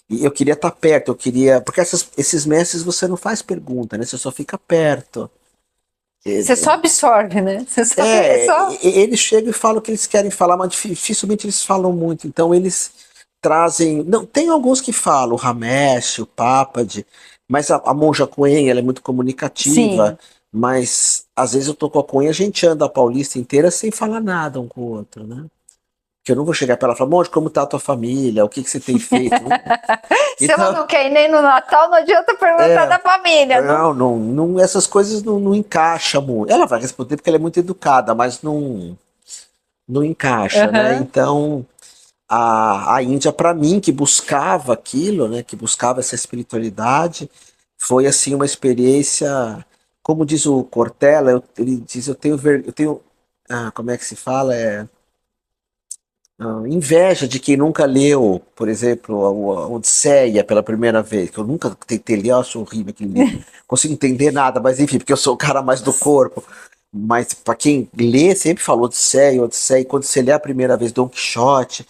e eu queria estar perto, eu queria. Porque esses mestres você não faz pergunta, né? Você só fica perto. Você só absorve, né? É só. Eles chegam e falam o que eles querem falar, mas dificilmente eles falam muito. Então eles trazem. Não, tem alguns que falam, o Ramesh, o Papad, mas a Monja Coen, ela é muito comunicativa. Sim. Mas às vezes eu tô com a Coen, a gente anda a Paulista inteira sem falar nada um com o outro, né? Que eu não vou chegar para ela e falar, Monja, como tá a tua família? O que que você tem feito? Se ela Então, não quer ir nem no Natal, não adianta perguntar é, da família, não? essas coisas não encaixam muito. Ela vai responder porque ela é muito educada, mas não encaixa, né? Aham. Então, a Índia, para mim, que buscava aquilo, né? Que buscava essa espiritualidade, foi assim uma experiência, como diz o Cortella, ele diz, eu tenho, como é que se fala? Inveja de quem nunca leu, por exemplo, a Odisseia pela primeira vez, que eu nunca tentei ler, eu acho horrível aquele livro. Não consigo entender nada, mas enfim, porque eu sou o cara mais do corpo. Mas para quem lê, sempre falou Odisseia, Odisseia, e quando você lê a primeira vez Dom Quixote,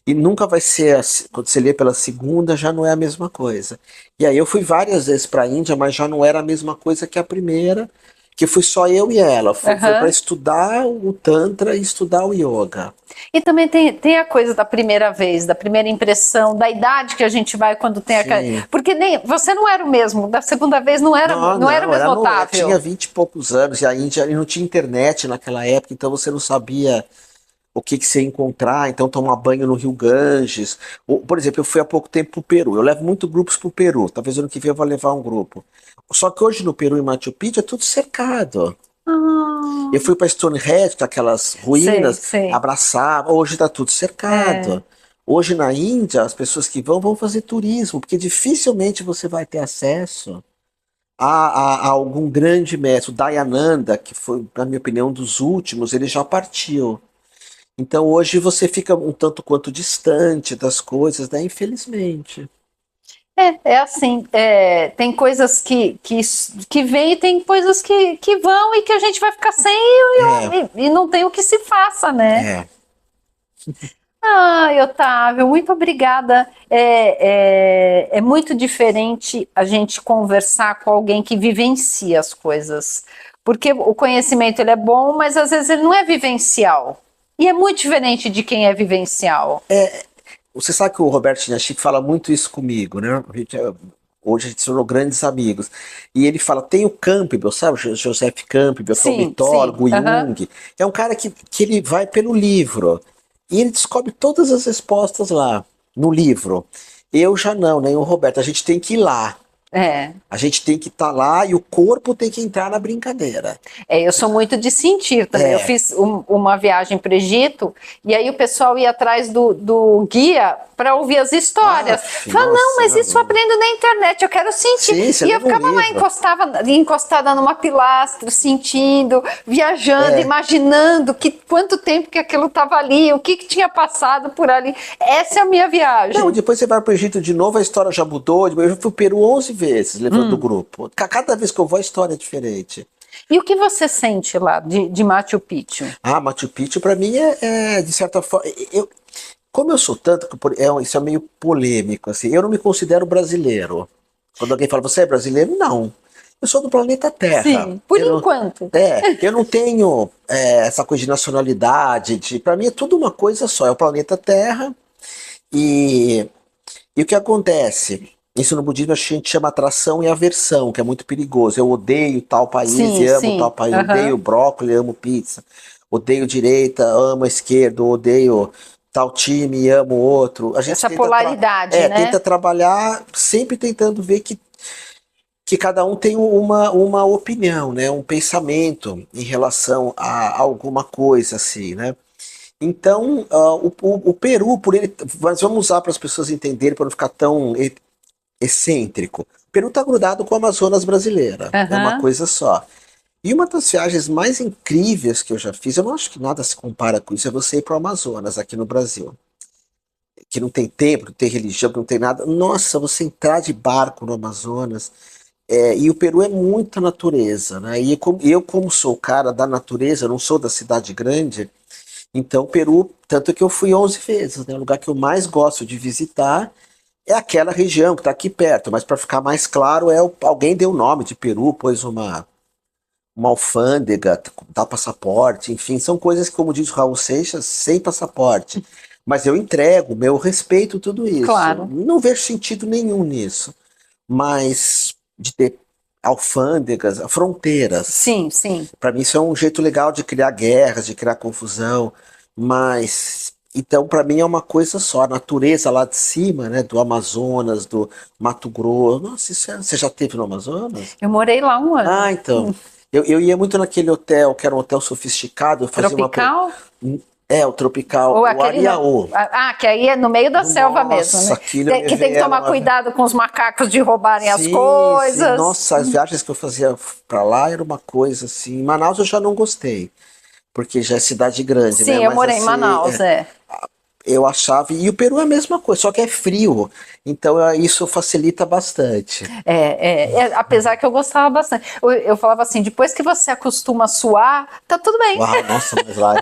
e nunca vai ser, quando você lê pela segunda, já não é a mesma coisa. E aí eu fui várias vezes para a Índia, mas já não era a mesma coisa que a primeira, que fui só eu e ela. Foi para Aham. estudar o Tantra e estudar o Yoga. E também tem a coisa da primeira vez, da primeira impressão, da idade que a gente vai quando tem aquela. Sim. Porque nem você não era o mesmo, da segunda vez não era, Não, não era o não, mesmo eu tinha Otávio. 20 e poucos anos e a Índia e não tinha internet naquela época, então você não sabia o que que você ia encontrar, então tomar banho no Rio Ganges. Por exemplo, eu fui há pouco tempo pro Peru, eu levo muito grupos pro Peru, talvez ano que vem eu vou levar um grupo. Só que hoje no Peru, em Machu Picchu, é tudo cercado. Ah, Eu fui para Stonehenge, aquelas sei, ruínas, sei. abraçava, hoje está tudo É. cercado. Hoje na Índia, as pessoas que vão fazer turismo, porque dificilmente você vai ter acesso a algum grande mestre. O Dayananda, que foi, na minha opinião, um dos últimos, ele já partiu. Então hoje você fica um tanto quanto distante das coisas, né? Infelizmente. É assim, tem coisas que vêm e tem coisas que vão e que a gente vai ficar sem É, e não tem o que se faça, né? é. Ai, Otávio, muito obrigada. É muito diferente a gente conversar com alguém que vivencia as coisas. Porque o conhecimento ele é bom, mas às vezes ele não é vivencial. E é muito diferente de quem é vivencial. Você sabe que o Roberto Chinachique fala muito isso comigo, né? Hoje a gente se tornou grandes amigos. E ele fala, tem o Campbell, sabe? Joseph Campbell, que é o Sim, sim. mitólogo, Aham. Jung. É um cara que ele vai pelo livro. E ele descobre todas as respostas lá, no livro. Eu já não, nem o Roberto. A gente tem que ir lá. É. A gente tem que estar lá e o corpo tem que entrar na brincadeira. Eu sou muito de sentir também. Eu É. fiz uma viagem para o Egito e aí o pessoal ia atrás do guia para ouvir as histórias. Aff, Fala, não, nossa, mas isso eu não. aprendo na internet, eu quero sentir. Sim, você E eu leva um ficava lá livro. encostada numa pilastra, sentindo, viajando, É. imaginando quanto tempo que aquilo estava ali, o que tinha passado por ali. Essa é a minha Não, viagem. depois você vai pro Egito de novo, a história já mudou. Eu já fui pro Peru 11 vezes, levando o grupo. Cada vez que eu vou, a história é diferente. E o que você sente lá de Machu Picchu? Ah, Machu Picchu pra mim de certa forma, como eu sou tanto, isso é meio polêmico, assim, eu não me considero brasileiro. Quando alguém fala, você é brasileiro? Não. Eu sou do planeta Terra. Sim, por Eu não, enquanto. eu não tenho essa coisa de nacionalidade, para mim é tudo uma coisa só, é o planeta Terra e o que acontece? Isso no budismo a gente chama atração e aversão, que é muito perigoso. Eu odeio tal país e Sim, amo tal sim. país. Aham. Odeio brócolis, amo pizza. Odeio direita, amo esquerda. Odeio tal time e amo outro. A gente Essa polaridade, tenta né? trabalhar sempre tentando ver que cada um tem uma opinião, né? Um pensamento em relação a alguma coisa, assim, né? Então, o Peru, por ele. Mas vamos usar para as pessoas entenderem, para não ficar tão excêntrico. O Peru está grudado com o Amazonas brasileira. É uma Aham. coisa só. E uma das viagens mais incríveis que eu já fiz, eu não acho que nada se compara com isso, é você ir para o Amazonas, aqui no Brasil. Que não tem templo, não tem religião, que não tem nada. Nossa, você entrar de barco no Amazonas. E o Peru é muita natureza, né? E como sou o cara da natureza, eu não sou da cidade grande, então o Peru, tanto que eu fui 11 vezes, né? O lugar que eu mais gosto de visitar é aquela região que está aqui perto, mas para ficar mais claro, alguém deu o nome de Peru, pôs uma alfândega, dá passaporte, enfim, são coisas que, como diz o Raul Seixas, sem passaporte. Mas eu entrego, meu respeito, tudo isso. Claro. Não vejo sentido nenhum nisso. Mas de ter alfândegas, fronteiras. Sim, sim. Para mim isso é um jeito legal de criar guerras, de criar confusão, mas então para mim é uma coisa só, a natureza lá de cima, né, do Amazonas, do Mato Grosso. Nossa, você já esteve no Amazonas? Eu morei lá um ano. Ah, então. Eu ia muito naquele hotel, que era um hotel sofisticado, eu fazia Tropical? o tropical, Ou o aquele não. Ariaô. Que aí é no meio da selva mesmo, Nossa, né? aquilo eu Que tem levei que ela tomar uma. cuidado com os macacos de roubarem as Sim, sim. coisas. Nossa, as viagens que eu fazia pra lá era uma coisa assim. Em Manaus eu já não gostei, porque já é cidade grande, né? Sim, eu Mas morei em assim, Manaus, é. eu achava. E o Peru é a mesma coisa, só que é frio. Então isso facilita bastante. Apesar que eu gostava bastante. Eu falava assim, depois que você acostuma a suar, tá tudo bem. Uau, nossa, mas lá.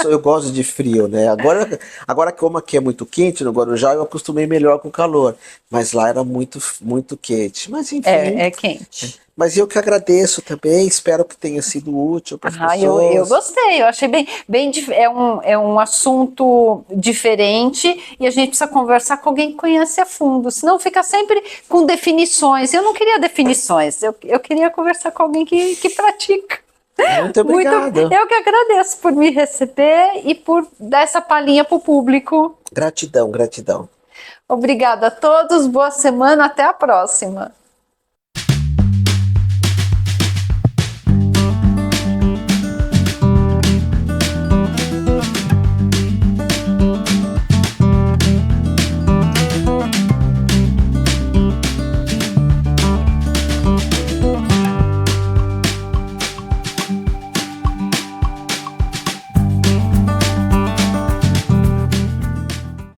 Eu gosto de frio, né? Agora como aqui é muito quente no Guarujá, eu acostumei melhor com o calor. Mas lá era muito, muito quente. Mas enfim. É quente. Mas eu que agradeço também, espero que tenha sido útil para as Eu pessoas. gostei, eu achei é um assunto diferente e a gente precisa conversar com alguém que conhece a fundo, senão fica sempre com definições. Eu não queria definições, eu queria conversar com alguém que pratica. Muito obrigado. Eu que agradeço por me receber e por dar essa palhinha para o público. Gratidão, gratidão. Obrigada a todos, boa semana, até a próxima.